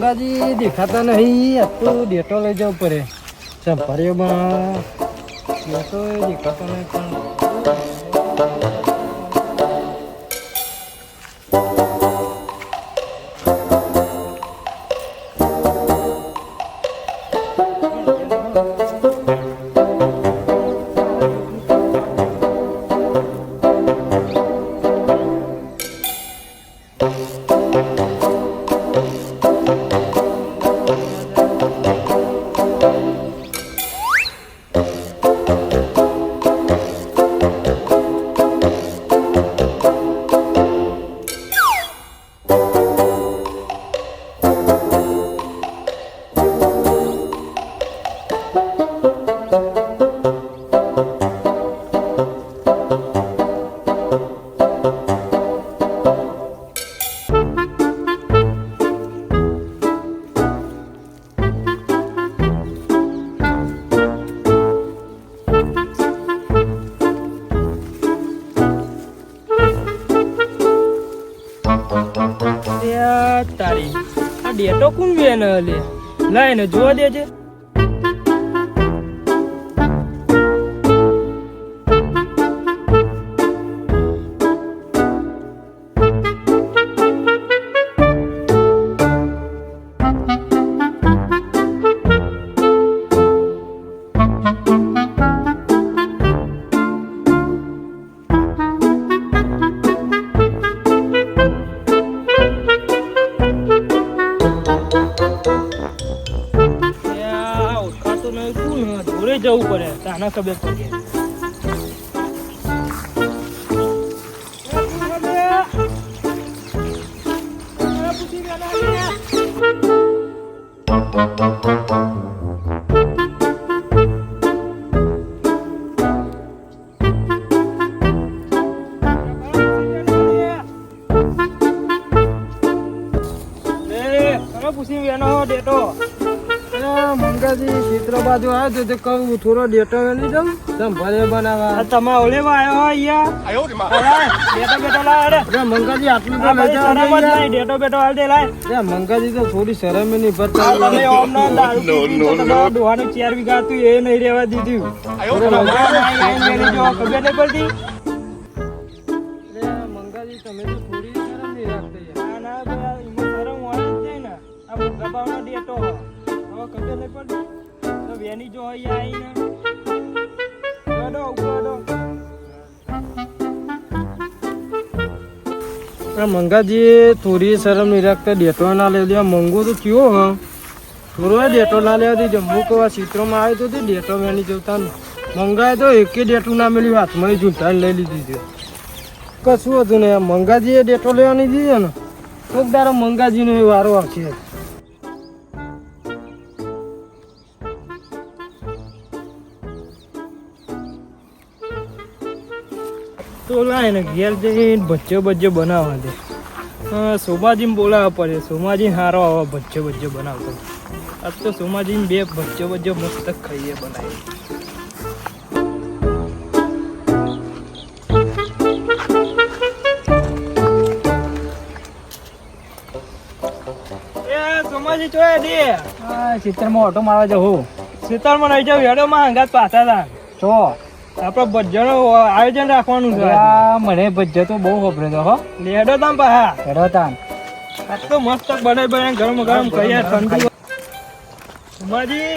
મંગાજી દેખાતા નહીં. આ તો ડેટો લઈ જવું પડે. સંભાળ્યોમાં ડેટો દેખાતો નહીં પણ તારી આ ડેટો કોણ વેન લે લાઈને જોવા દેજે. જવું પડે તાના ખબર પડે. પૂછી વેનો ડેટો મંગાજી ચિત્ર બાજુ આવ્યો તો કહું થોડો ડેટો વેલી જાઉં સંભાળે બનાવવા. તમે ઓલે આવ્યો ડેટો બેટો લાય. મંગાજી આટલું તો લઈ જવા ડેટો બેટો હાલ દે લાય. મંગાજી તો થોડી શરમ નહીં ભરતા. ડોહાનું 4 વીઘા હતું એ નહીં રહેવા દીધું. ખબર નહીં પડતી. મંગાજી તમે તો થોડી શરમ નહીં રાખતા. ના ભાઈ શરમ હોય જ જાય ને. આ ગબાવનો ડેટો ખબર નહીં પડતી તો વેની જો આવીને મંગાજી થોડી શરમ નહીં રાખતા. ડેટો ના લેવા મંગો તો કયો હ થોડો ડેટો ના લેવાથી જમ્મુ કવા ચિત્રોમાં આવ્યો તો ડેટો વેની જવતા મંગાએ તો એકે ડેટું ના મેળ્યું હાથમાં ઝૂંટાઈ લઈ લીધી છે. કશું હતું ને મંગાજીએ ડેટો લેવાની દીધો ને કોક દારો મંગાજીનો એ વારો આવશે. તો લાય ને ઘેર જઈને ભજ્જો બનાવવા દે. સોમાજીને બોલાવવા પડે. સોમાજીને હારો આવા ભજ્જો બનાવતો. આજ તો સોમાજીને 2 ભજ્જો મસ્ત ખાઈએ બનાવી. સોમાજી ચોય દે ચિત્રમાં ઓટો મારવા જાઉં. ચિત્રમાં નહીં જાઉં હેડોમાં હંગાત પાછા હતા ચો આપડે ભજ્જોનો આયોજન રાખવાનું છે. મને ભજ્જો તો બહુ ખબર તો હો લેડો તામ પાહા હેડો તામ. આ તો મસ્ત બનાવી ગરમ ખાઈએ ઠંડુ. સોમાજી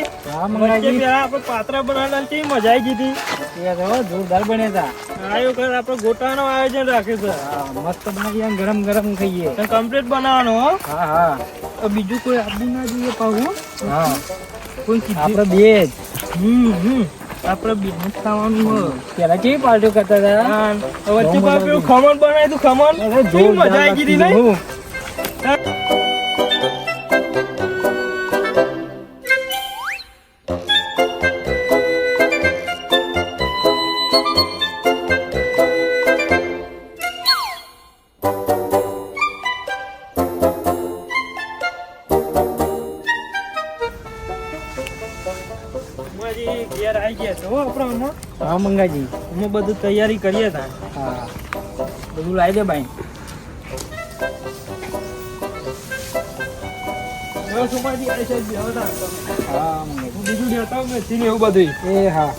આપણે પાત્રા બનાવવાની કેવી મજા આવી ગઈ હતી. જોરદાર બન્યા હતા. આયો કર આપણે ગોટાનો આયોજન રાખ્યું છે. મસ્ત બનાવી ગરમ ખાઈએ. કમ્પ્લીટ બનાવવાનો હો. હા બીજું કોઈ આપવું ના જોઈએ પાહું. હા કોઈ આપણે બે જ આપડે બિઝનેસ ખાવાનું પેલા કેવી પાર્ટીઓ કરતા હતા. વચ્ચે ખમણ બનાવી તું ખમણ મજા આવી ગઈ નહીં. ઘેર આવી ગયા છો આપણે. હા મંગાજી અમે બધું તૈયારી કરીએ તા. હા બધું લાવી દે ભાઈ. જો સુમાજી આ સાઈડ બેહો તા હા હું બીજું લેતા આવું મેથી ને એવું બધું એ હા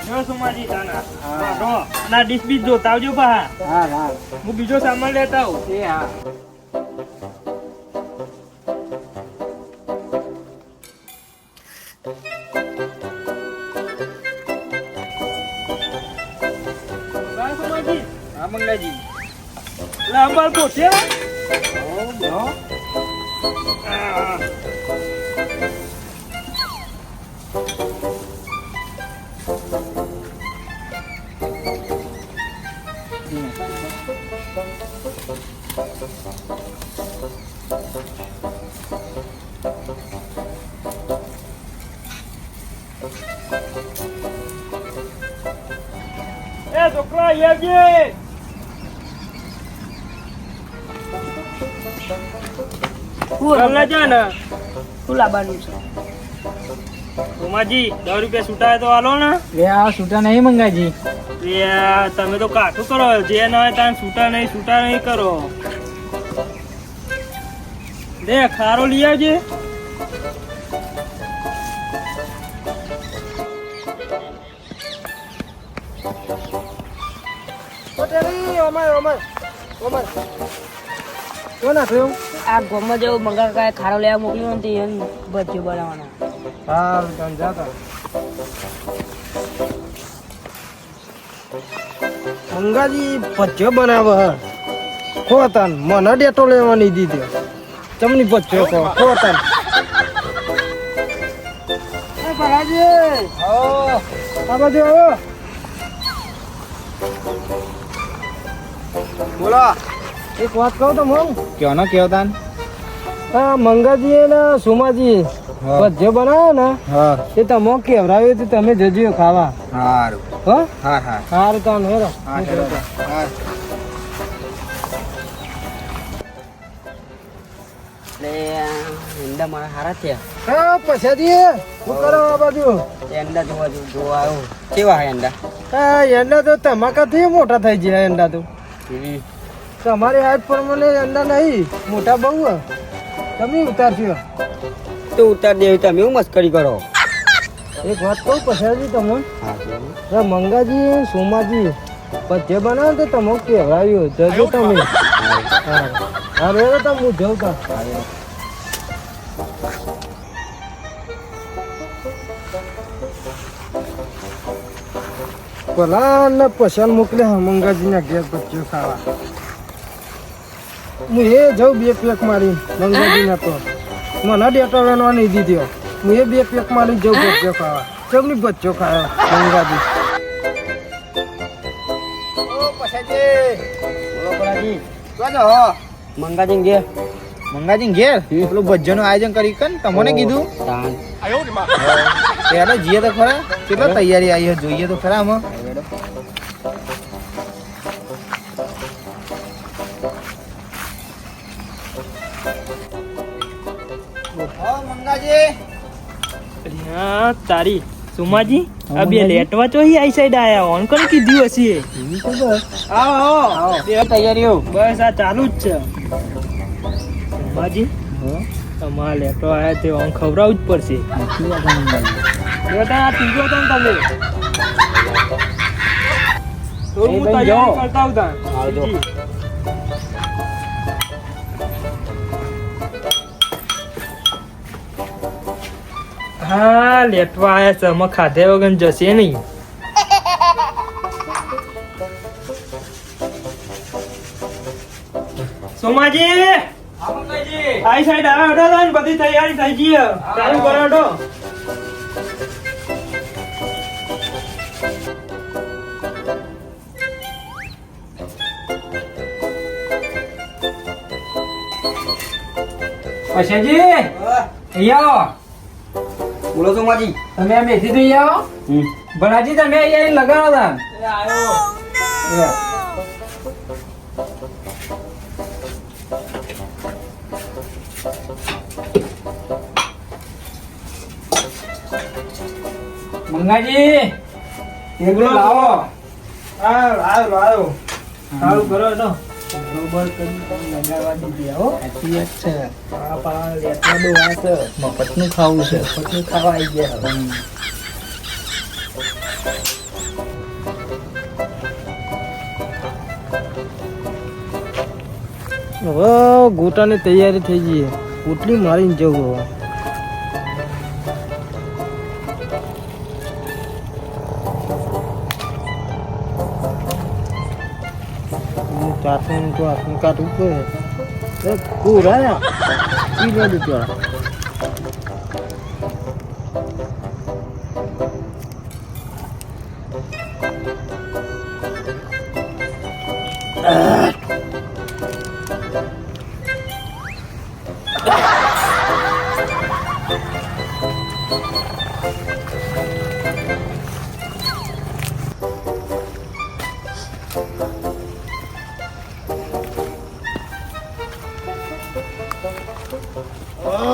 જો સુમાજી તાના હા ના ડીશ બીજ જોતા આવજો પા હા હા હું બીજો સામાન લેતા આવું એ હા બા સુમાજી હા મંગાજી લાંબા પોતે હો એ છોકરા યાજી કલ્લા જા ને શું લાવવાનું છે? સુમાજી 10 રૂપિયા છૂટા તો આલો ને લે આ છૂટા નહીં મંગાજી યાર તમે તો કાઠું કરો જે ના હોય તાન છૂટા નહીં કરો લે ખારો લઈ આવજે આ ગોમાં જેવું મંગળ કાંઈ ખારો લેવા મોકલ્યો નથી એને ભજીયો બનાવવાના. સારું તમે જાતા મંગાજી ભજીયો બનાવે ખો તાન મને ડેટો લેવાની દીધી ચમની ભજીયો ખો તાન એ ભરાજી આ બાજુ આવો બોલો એક વાત કહું તો મમ કયો ને કયો તાન આ મંગાજી ને સુમાજી ભજીયો બનાવે ને હા એ તમે કેવરાવ્યું હતું તમે જજો ખાવા સારું હો હા હા સારું તાન હેરો હા ચલો હા એટલે ઈંડા મારા સારા થયા. હા પછાજી શું કરો આ બાજુ ઈંડા જોવા આવ્યો. કેવા હે ઈંડા? હા એંડા તો તમાકાથી મોટા થઈ ગયા એંડા તો તમારી હાથ પ્રમાણે એંડા નહીં મોટા બહુ હે. તમે ઉતારશો તો ઉતાર દે તમે હું મસ્કરી કરો. એક વાત કહું પછાજી તમે મંગાજી સોમાજી પધ્ય બનાવો તો તમે કહેવાયું જજો તમે હા રે તમે હું જઉં તા પેલા ને પૈસા મોકલ્યા મંગાજીના ઘેર પચ્યો ખાવા હું એ જાઉં 2 પેક મારી મંગાજીના તો મને ડેટો વેનવા નહીં દીધો હું એ 2 પેક મારી જાઉં પચ્યો ખાવા ચમની બચ્ચો ખાયો મંગાજી મંગાજી ઘેર મંગાજી ઘેર પેલું ભજ્જોનું આયોજન કરી કન તમને કીધું તાન ત્યારે જઈએ તો ખરા કેટલો તૈયારી આવી જોઈએ તો ખરા આમાં મંગાજી હા તારી સુમાજી આ બે લેટવા ચોહી આઈ સાઈડ આયા ઓન કરી કીધું હશે આવો આવો બે તૈયારીઓ બસ આ ચાલુ જ છે સુમાજી તમારા લેટો આયા તે ઓન ખવડાવવું જ પડશે બેટા આ ત્રીજો તો તમે તો હું તૈયારી કરતા આવતા આવજો. હા લેટવા આયા છે અમે ખાધે વગર જશે નહીં સોમાજી આઈ સાઈડ આવે હટો ને બધી તૈયારી થઈ ગઈ છે. ચાલુ કરો હટો પછાજી અહીંયા બોલો સોમાજી. તમે આ બેસી દઈ આવો ભણાજી તમે અહીંયા લગાવો તા મંગાજી એકલો લાવો સારું કરો તો બરોબર કરી લગાવવા દીધી હો. સાચી વાત છે આ પાવા લેતા દો આ છે. મફતનું ખાવું છે પછી ખાવા આવી ગયા હવે. હવે ગોટાની તૈયારી થઈ ગઈ પોટલી મારીને જવું હવે. ચાટનું તો હાથનું કાઢવું પડે પૂરા પી લે દીધું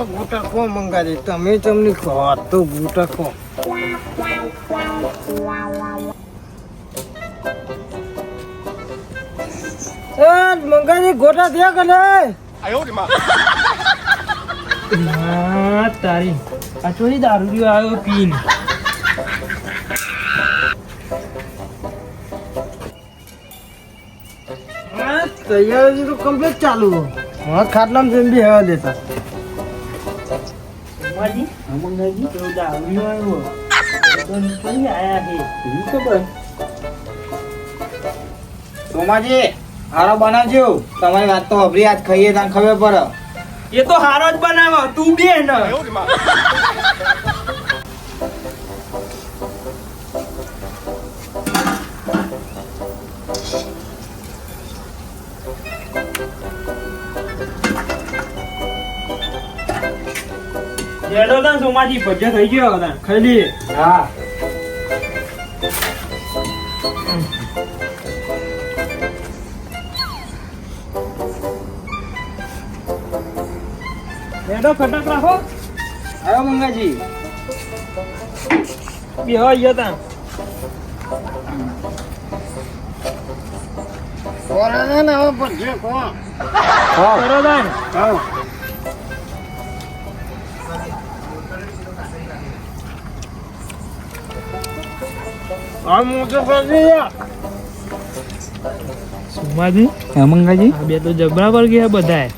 ગોટા કો મંગાવી તમે તમને ખો તો ગોટા કો મંગાજી ગોટા થયા કરે હા તારી આ ચોરી દારૂ આવ્યો પીને. તૈયારી તો કમ્પ્લીટ ચાલુ હા ખાટલામાં જઈને બી હવા દેતા સોમાજી મંગાજી તો દારૂ આવ્યો તો ચોરી આયા છે એવી ખબર. સોમાજી હારો બનાવજો તમારી વાત તો અભરી આજ ખાઈએ ત્યાં ખબર પડે. એ તો હારો જ બનાવો તું બે ને. જેડો તા સોમાજી ભજ્યા થઈ ગયો હતા ખાઈ લઈએ. હા જેડો ખટક રાખો આવ્યો મંગાજી બે હોય ગયા તા. કરો તાન. સોમાજી હા મંગાજી આ બે તો જબરા પર ગયા બધાય.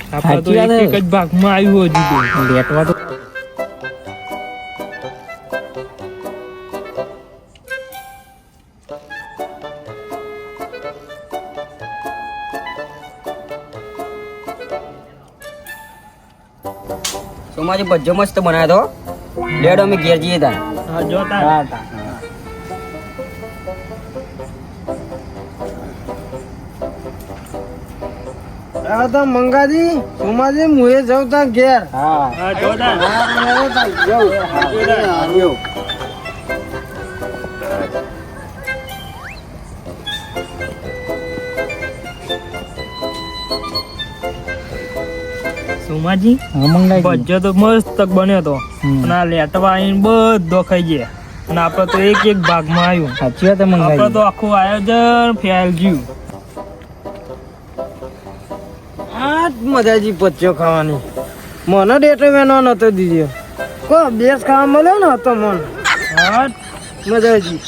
આપણા તો સાચી વાત એક છે. જ ભાગમાં આવ્યું હજુ તો. લેટવા તો સોમાજી ભજ્જો મસ્ત બનાવ્યો તો લેડો અમે ઘેર જઈએ તા. હા જોતા આ તો મંગાજી સોમાજી મુએ જાઉં તા ઘેર હા હા જોતા સોમાજી હા મંગાજી ભજ્જો તો મસ્ત બન્યો તો અને આ લેટવા આવીને બધો ખાઈ ગયા અને આપડે તો એક એક ભાગમાં આવ્યું. સાચી વાત આપડે મંગાજી તો આખું આયોજન ફેલ ગયું. આ જ મજાજી પચ્યો ખાવાની મને ડેટો વેનો નતો દીધો કો બેસ ખાવા મળ્યો ને હતો મન હા મજાજી